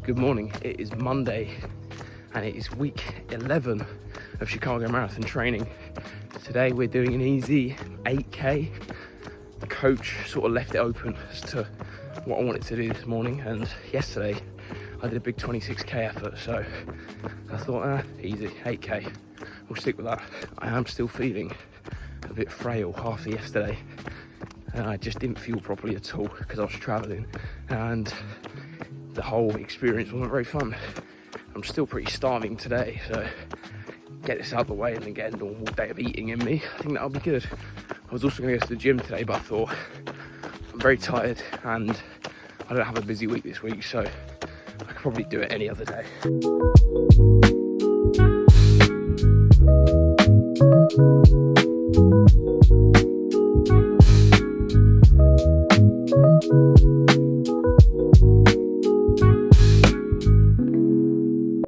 Good morning, it is Monday and it is week 11 of Chicago Marathon training. Today we're doing an easy 8k. The coach sort of left it open as to what I wanted to do this morning, and yesterday I did a big 26k effort, so I thought, easy, 8k, we'll stick with that. I am still feeling a bit frail after yesterday, and I just didn't feel properly at all because I was travelling and the whole experience wasn't very fun. I'm still pretty starving today, so get this out of the way and then get a normal day of eating in me. I think that'll be good. I was also going to go to the gym today, but I thought I'm very tired and I don't have a busy week this week, so I could probably do it any other day.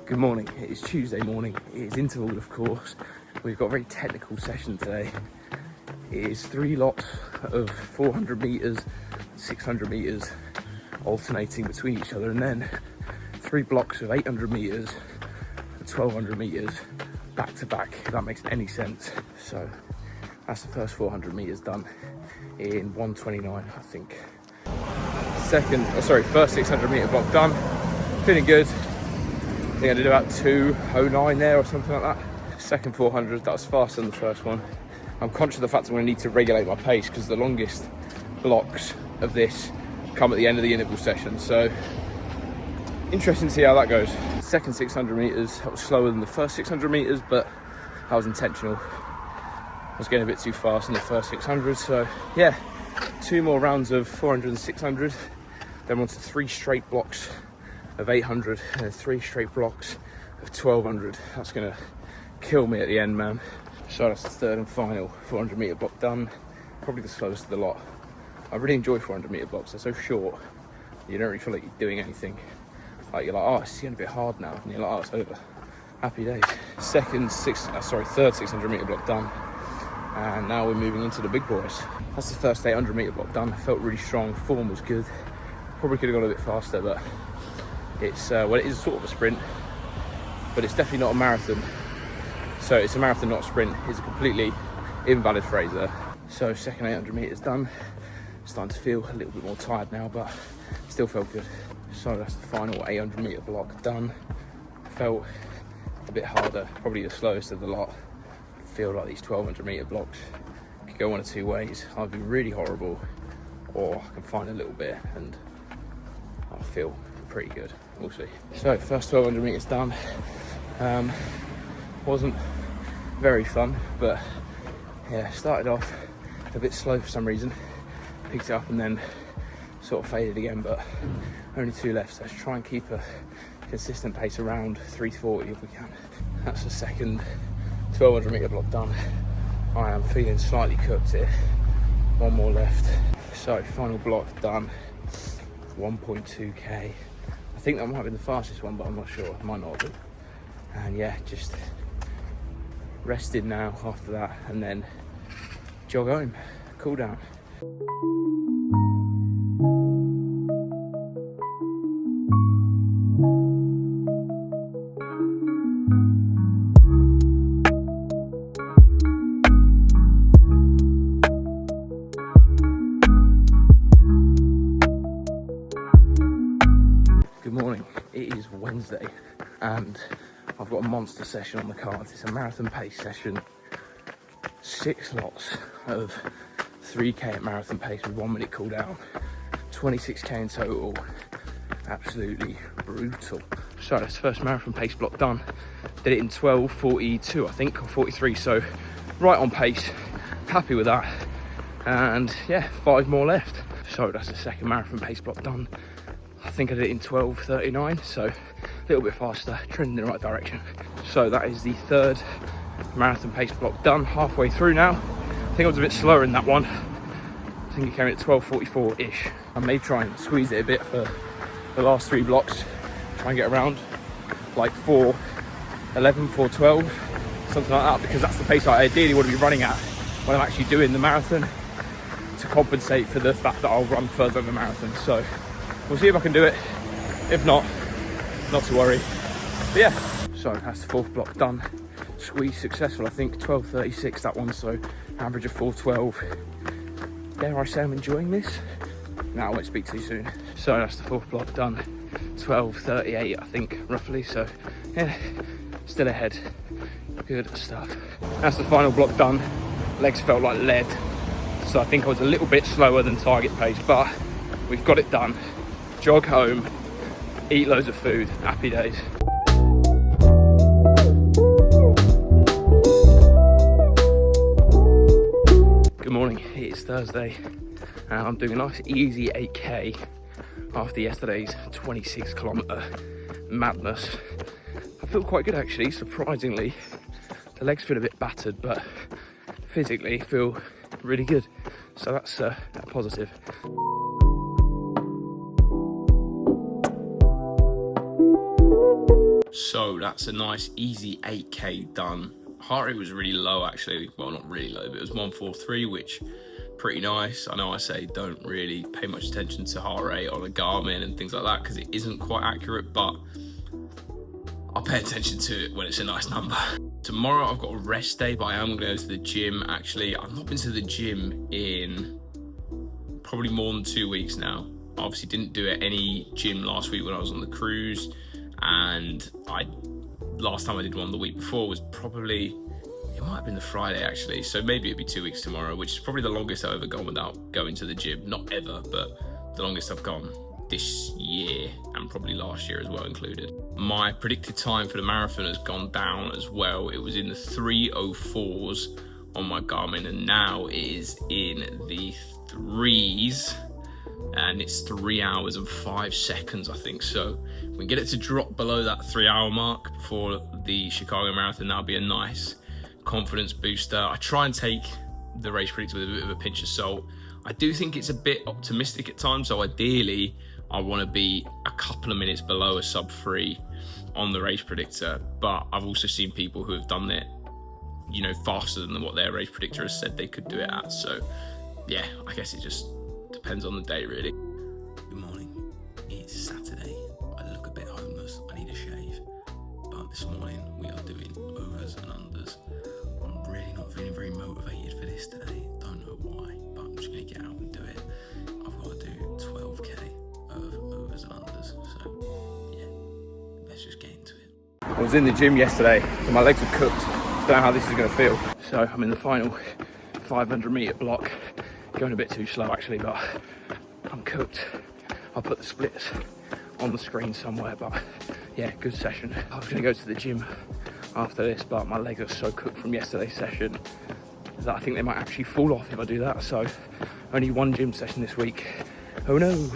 Good morning, it is Tuesday morning, it is interval of course. We've got a very technical session today. It is 3 lots of 400 metres, 600 metres alternating between each other, and then 3 blocks of 800 metres and 1200 metres back to back, if that makes any sense. So that's the first 400 metres done in 1:29, I think. First 600 metre block done, feeling good. I think I did about 2:09 there or something like that. Second 400, that was faster than the first one. I'm conscious of the fact I'm going to need to regulate my pace because the longest blocks of this come at the end of the interval session. So interesting to see how that goes. Second 600 metres, that was slower than the first 600 metres, but that was intentional. I was getting a bit too fast in the first 600. So yeah, 2 more rounds of 400 and 600. Then on to 3 straight blocks of 800 and 3 straight blocks of 1200. That's gonna kill me at the end, man. So that's the third and final 400 metre block done. Probably the slowest of the lot. I really enjoy 400 metre blocks. They're so short, you don't really feel like you're doing anything. Like you're like, oh, it's getting a bit hard now, and you're like, oh, it's over. Happy days. Third 600 metre block done, and now we're moving into the big boys. That's the first 800 metre block done. I felt really strong. Form was good. Probably could have gone a bit faster, but it's well, it is sort of a sprint, but it's definitely not a marathon. So it's a marathon, not a sprint. It's a completely invalid phrase there. So second 800 metres done. Starting to feel a little bit more tired now, but still felt good. So that's the final 800 metre block done. Felt a bit harder, probably the slowest of the lot. I feel like these 1200 metre blocks could go one of 2 ways. Either be really horrible, or I can find a little bit and I feel pretty good. We'll see. So first 1200 metres done. Wasn't very fun, but yeah, started off a bit slow for some reason, picked it up and then sort of faded again, but only 2 left, so let's try and keep a consistent pace around 3:40 if we can. That's the second 1200 metre block done. I am feeling slightly cooked here. 1 more left. So final block done, 1.2k. I think that might be the fastest one, but I'm not sure, it might not be. And yeah, just rested now after that, and then jog home, cool down. Good morning, it is Wednesday and I've got a monster session on the cards. It's a marathon pace session, 6 lots of 3k at marathon pace with 1 minute cool down, 26k in total. Absolutely brutal. So that's the first marathon pace block done. Did it in 12:42 I think, or 43, so right on pace. Happy with that. And yeah, 5 more left. So that's the second marathon pace block done. I think I did it in 12:39, so a little bit faster, trending in the right direction. So that is the third marathon pace block done, halfway through now. I think I was a bit slower in that one. I think it came in at 12:44-ish. I may try and squeeze it a bit for the last 3 blocks, try and get around like 4:11, 4:12, something like that, because that's the pace I ideally want to be running at when I'm actually doing the marathon, to compensate for the fact that I'll run further than the marathon. So we'll see if I can do it. If not, not to worry. But yeah, so that's the 4th block done. Squeeze successful, I think 12:36 that one, so average of 4:12. Dare I say I'm enjoying this? No, I won't speak too soon. So that's the 4th block done. 12:38 I think, roughly, so yeah, still ahead. Good stuff. That's the final block done. Legs felt like lead, so I think I was a little bit slower than target pace, but we've got it done. Jog home, eat loads of food, happy days. Good morning, it's Thursday and I'm doing a nice easy 8k after yesterday's 26 kilometre madness. I feel quite good actually, surprisingly. The legs feel a bit battered, but physically feel really good. So that's a positive. So that's a nice easy 8k done. Heart rate was really low actually. Well, not really low, but it was 143, which pretty nice. I know I say don't really pay much attention to heart rate on a Garmin and things like that because it isn't quite accurate, but I'll pay attention to it when it's a nice number. Tomorrow I've got a rest day, but I am going to go to the gym. Actually, I've not been to the gym in probably more than 2 weeks now. I obviously didn't do any gym last week when I was on the cruise, and last time I did one the week before was probably, it might have been the Friday actually, so maybe it'd be 2 weeks tomorrow, which is probably the longest I've ever gone without going to the gym. Not ever, but the longest I've gone this year, and probably last year as well included. My predicted time for the marathon has gone down as well. It was in the 3:04s on my Garmin, and now it is in the 3s, and it's 3 hours and 5 seconds I think. So we can get it to drop below that 3 hour mark before the Chicago Marathon. That'll be a nice confidence booster. I try and take the race predictor with a bit of a pinch of salt. I do think it's a bit optimistic at times, so ideally I want to be a couple of minutes below a sub 3 on the race predictor, but I've also seen people who have done it, you know, faster than what their race predictor has said they could do it at. So yeah, I guess it just depends on the day really. Good morning, it's Saturday. I look a bit homeless, I need a shave, but this morning we are doing overs and unders. I'm really not feeling very motivated for this today, don't know why, but I'm just going to get out and do it. I've got to do 12k of overs and unders, so yeah, let's just get into it. I was in the gym yesterday, so my legs are cooked. Don't know how this is going to feel. So I'm in the final 500 metre block, going a bit too slow actually, but I'm cooked. I'll put the splits on the screen somewhere, but yeah, good session. I was going to go to the gym after this, but my legs are so cooked from yesterday's session that I think they might actually fall off if I do that. So only one gym session this week. Oh no.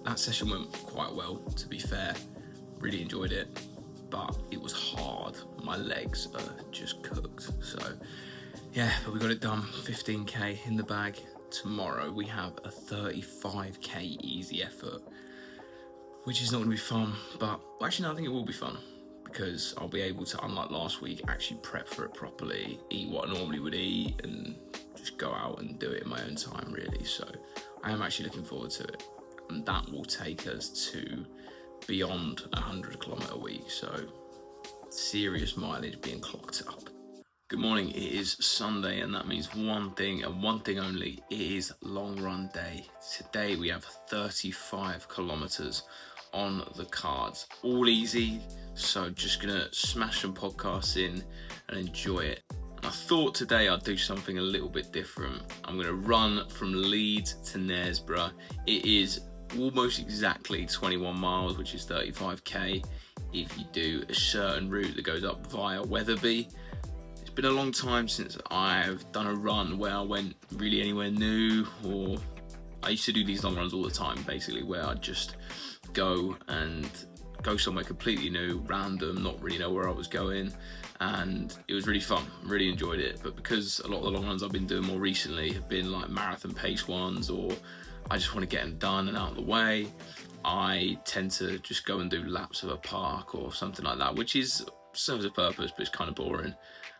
That session went quite well, to be fair. Really enjoyed it, but it was hard. My legs are just cooked. So yeah, but we got it done. 15k in the bag. Tomorrow we have a 35k easy effort, which is not going to be fun, but actually no, I think it will be fun because I'll be able to, unlike last week, actually prep for it properly, eat what I normally would eat, and just go out and do it in my own time really. So I am actually looking forward to it. And that will take us to beyond 100 kilometre week, so serious mileage being clocked up. Good morning, it is Sunday, and that means one thing and one thing only: it is long run day. Today we have 35 kilometres on the cards, all easy, so just gonna smash some podcasts in and enjoy it. I thought today I'd do something a little bit different. I'm gonna run from Leeds to Knaresborough. It is almost exactly 21 miles, which is 35k if you do a certain route that goes up via Wetherby. It's been a long time since I've done a run where I went really anywhere new, or I used to do these long runs all the time basically, where I'd just go and go somewhere completely new, random, not really know where I was going, and it was really fun, really enjoyed it. But because a lot of the long runs I've been doing more recently have been like marathon pace ones, or I just want to get them done and out of the way, I tend to just go and do laps of a park or something like that, which serves a purpose, but it's kind of boring.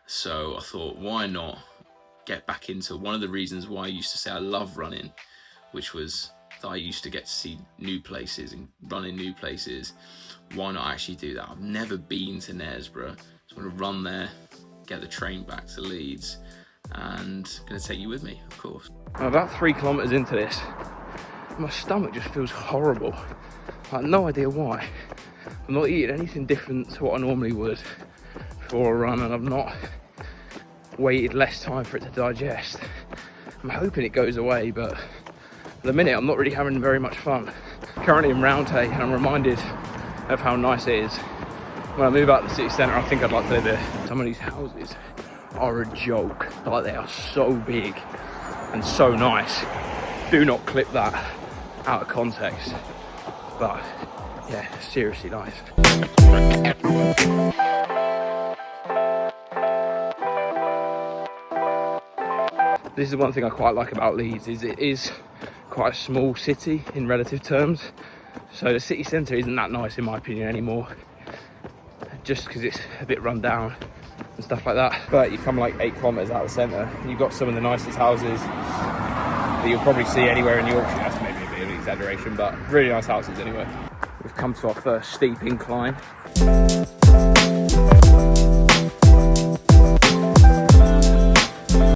So I thought, why not get back into one of the reasons why I used to say I love running, which was that I used to get to see new places and run in new places. Why not actually do that? I've never been to Knaresborough, so I'm going to run there, get the train back to Leeds, and I'm going to take you with me, of course. I'm about 3 kilometres into this. My stomach just feels horrible. I have no idea why. I'm not eating anything different to what I normally would for a run, and I've not waited less time for it to digest. I'm hoping it goes away, but at the minute I'm not really having very much fun. Currently in Roundhay, and I'm reminded of how nice it is. When I move out to the city centre, I think I'd like to live there. Some of these houses are a joke. Like, they are so big and so nice. Do not clip that out of context, but yeah, seriously nice. This is one thing I quite like about Leeds, is it is quite a small city in relative terms, so the city centre isn't that nice in my opinion anymore, just because it's a bit run down and stuff like that. But you come like 8 kilometres out of the centre, you've got some of the nicest houses that you'll probably see anywhere in Yorkshire. That's maybe a bit of an exaggeration, but really nice houses anyway. We've come to our first steep incline.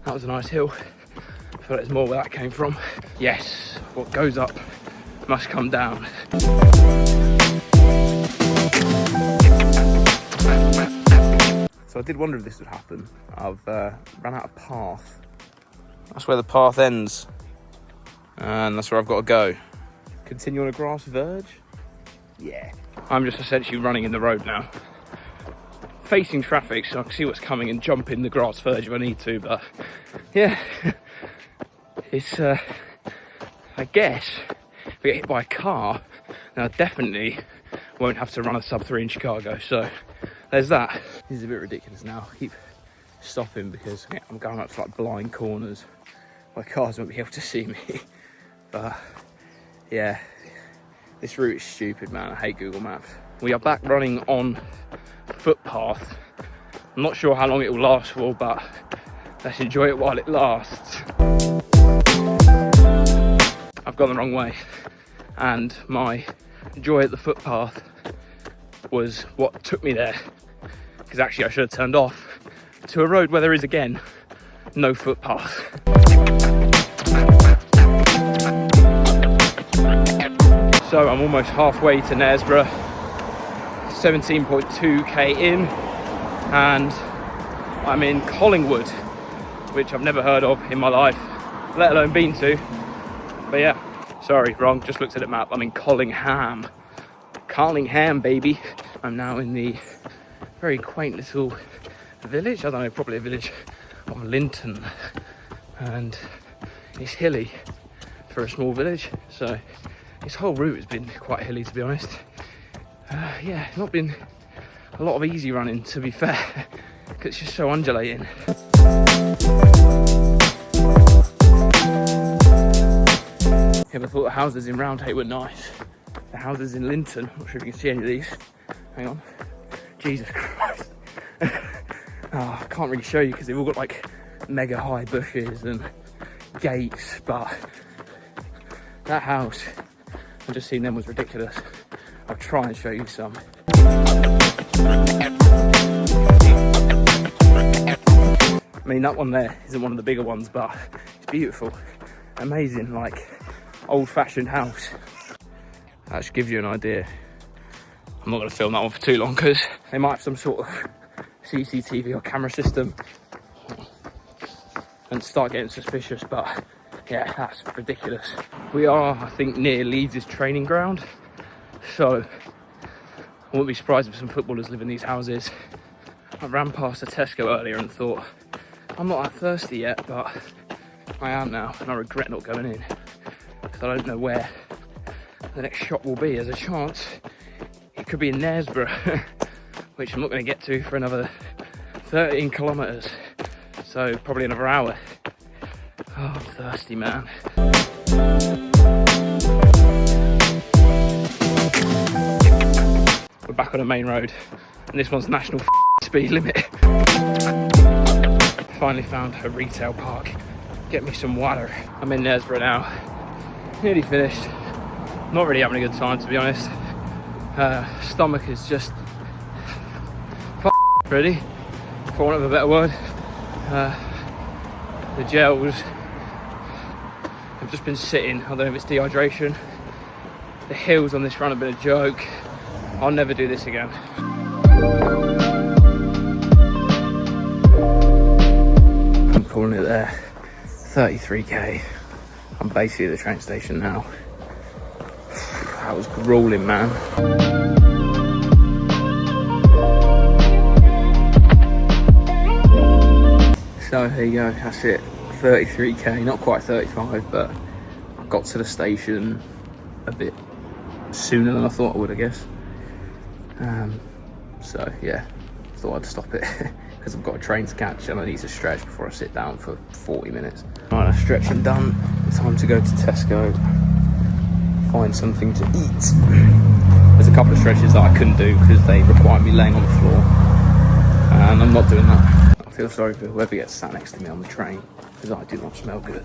That was a nice hill. I feel like there's more where that came from. Yes, what goes up must come down. So I did wonder if this would happen. I've ran out of path. That's where the path ends, and that's where I've got to go. Continue on a grass verge? Yeah. I'm just essentially running in the road now, facing traffic, so I can see what's coming and jump in the grass verge if I need to. But yeah, it's I guess if I get hit by a car, then I definitely won't have to run a sub-3 in Chicago. So there's that. This is a bit ridiculous now. I keep stopping because I'm going up to like blind corners where cars won't be able to see me. But yeah, this route is stupid, man. I hate Google Maps. We are back running on footpath. I'm not sure how long it will last for, but let's enjoy it while it lasts. I've gone the wrong way, and my joy at the footpath was what took me there, because actually I should have turned off to a road where there is again no footpath. So I'm almost halfway to Knaresborough, 17.2k in, and I'm in Collingwood, which I've never heard of in my life, let alone been to. But yeah, sorry, wrong, just looked at the map. I'm in Collingham, baby. I'm now in the very quaint little village, I don't know, probably a village of Linton, and it's hilly for a small village, so this whole route has been quite hilly, to be honest. Yeah, it's not been a lot of easy running, to be fair, because it's just so undulating. Yeah, but I thought the houses in Roundhay were nice. The houses in Linton, I'm not sure if you can see any of these. Hang on. Jesus Christ. I can't really show you because they've all got like mega high bushes and gates, but that house, I've just seen them, was ridiculous. I'll try and show you some. I mean, that one there isn't one of the bigger ones, but it's beautiful. Amazing, like old-fashioned house. That should give you an idea. I'm not going to film that one for too long because they might have some sort of CCTV or camera system and start getting suspicious, but yeah, that's ridiculous. We are, I think, near Leeds' training ground, so I wouldn't be surprised if some footballers live in these houses. I ran past a Tesco earlier and thought, I'm not that thirsty yet, but I am now, and I regret not going in because I don't know where the next shop will be. There's a chance it could be in Knaresborough, which I'm not going to get to for another 13 kilometres, so probably another hour. Oh, I'm thirsty, man. We're back on the main road, and this one's national speed limit. Finally found a retail park. Get me some water. I'm in Knaresborough now. Nearly finished. Not really having a good time, to be honest. Stomach is just ready, for want of a better word. The gels have just been sitting. I don't know if it's dehydration. The hills on this run have been a joke. I'll never do this again. I'm calling it there. 33k. I'm basically at the train station now. That was grueling, man. So there you go, that's it. 33k, not quite 35, but I got to the station a bit sooner than I thought I would, I guess. So yeah, thought I'd stop it because I've got a train to catch and I need to stretch before I sit down for 40 minutes. Right, that's stretching done. Time to go to Tesco, find something to eat. There's a couple of stretches that I couldn't do because they require me laying on the floor, and I'm not doing that. I feel sorry for whoever gets sat next to me on the train because I do not smell good.